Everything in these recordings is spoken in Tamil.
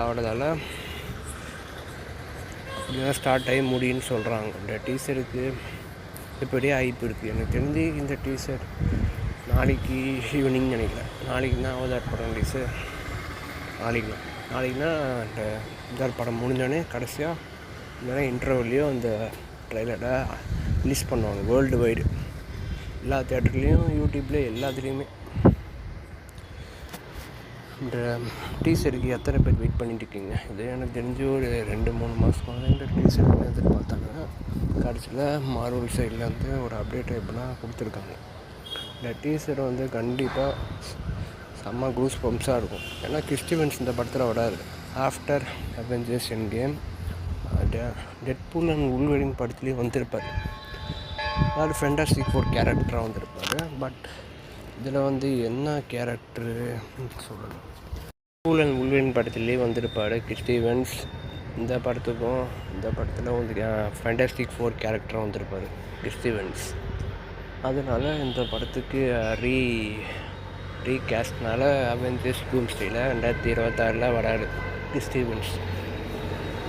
ஆகிறதால அப்படிதான் ஸ்டார்ட் ஆகி முடியுன்னு சொல்கிறாங்க. இந்த டீசருக்கு இப்படியே ஹைப் இருக்குது. எனக்கு தெரிஞ்சு இந்த டீசர் நாளைக்கு ஈவினிங் நினைக்கிறேன். நாளைக்கு தான் அவதார் படம் ரிலீஸு. நாளைக்குனா இந்த அவதார் படம் முடிஞ்சோடனே கடைசியாக இல்லைன்னா இன்டர்வல்லையும் அந்த ட்ரெய்லரை ரிலீஸ் பண்ணுவாங்க வேர்ல்டு வைடு. எல்லா தேட்டர்லேயும், யூடியூப்லேயும், எல்லாத்துலேயுமே. இந்த டீசருக்கு எத்தனை பேர் வெயிட் பண்ணிட்டு இருக்கீங்க? இது எனக்கு தெரிஞ்சு ஒரு 2-3 மாதமாக தான் இந்த டீசருக்கு எதிர்பார்த்தாங்க. கடைசியில் மார்வல் சைட்லேருந்து ஒரு அப்டேட் எப்படின்னா கொடுத்துருக்காங்க. இந்த டீசர் வந்து கண்டிப்பாக செம்ம கூஸ் பம்ப்ஸாக இருக்கும். ஏன்னா கிறிஸ்டிவன்ஸ் இந்த படத்தில் வராது. After Avengers Endgame Deadpool and Wolverine படத்துலேயும் வந்திருப்பார். அதாவது ஃபேண்டாஸ்டிக் ஃபோர் கேரக்டராக வந்திருப்பார். பட் இதில் வந்து என்ன கேரக்டரு சொல்லணும், டெட்பூல் அண்ட் வூல்வரின் படத்துலேயே வந்திருப்பார் கிறிஸ்டிவன்ஸ். இந்த படத்தில் வந்து ஃபேண்டாஸ்டிக் ஃபோர் கேரக்டராக வந்திருப்பார் கிறிஸ்டிவன்ஸ். அதனால் இந்த படத்துக்கு ரீகேஸ்ட்னால அவெஞ்சர்ஸ் டூம்ஸ்டேயில் 2026 வராரு கிறிஸ்டிவன்ஸ்.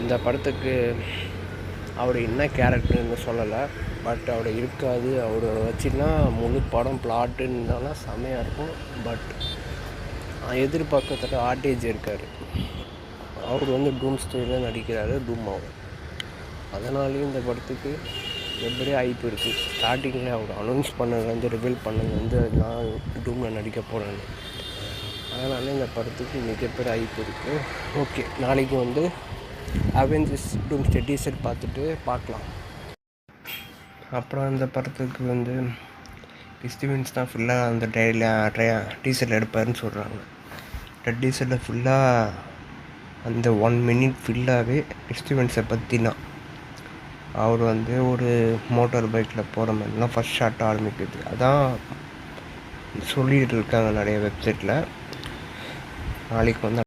இந்த படத்துக்கு அவர் என்ன கேரக்டர்னு சொல்லலை. பட் அவர் இருக்காது. அவர் வச்சுன்னா முழு படம் பிளாட்டுன்னா செமையாக இருக்கும். பட் எதிர்பார்க்கத்தக்க ஆர்டேஜ் இருக்கார். அவர் வந்து டூம்ஸ்டேயில் நடிக்கிறாரு, டூம் ஆகும். அதனாலேயும் இந்த படத்துக்கு எப்படியே ஹைப் இருக்குது. ஸ்டார்டிங்கில் அவர் அனௌன்ஸ் பண்ணது ரிவீல் பண்ணது நான் டூமில் நடிக்க போகிறேன்னு. அதனால இந்த படத்துக்கு மிகப்பெரிய ஹைப் இருக்குது. ஓகே, நாளைக்கு வந்து அவெஞ்சர்ஸ் டூம்ஸ்டே டீசர் பார்த்துட்டு பார்க்கலாம். அப்புறம் இந்த படத்துக்கு வந்து கிறிஸ்டிவன்ஸ் தான் ஃபுல்லாக அந்த டீசரில் எடுப்பாருன்னு சொல்கிறாங்க. இந்த டீசரில் ஃபுல்லாக அந்த 1 மினிட் ஃபுல்லாகவே கிறிஸ்டிவன்ஸை பற்றினா அவர் வந்து ஒரு மோட்டார் பைக்கில் போகிற மாதிரிலாம் ஃபஸ்ட் ஷாட் ஆரம்பிக்குது. அதான் சொல்லிகிட்டு இருக்காங்க நிறைய வெப்சைட்டில். நாளைக்கு வந்து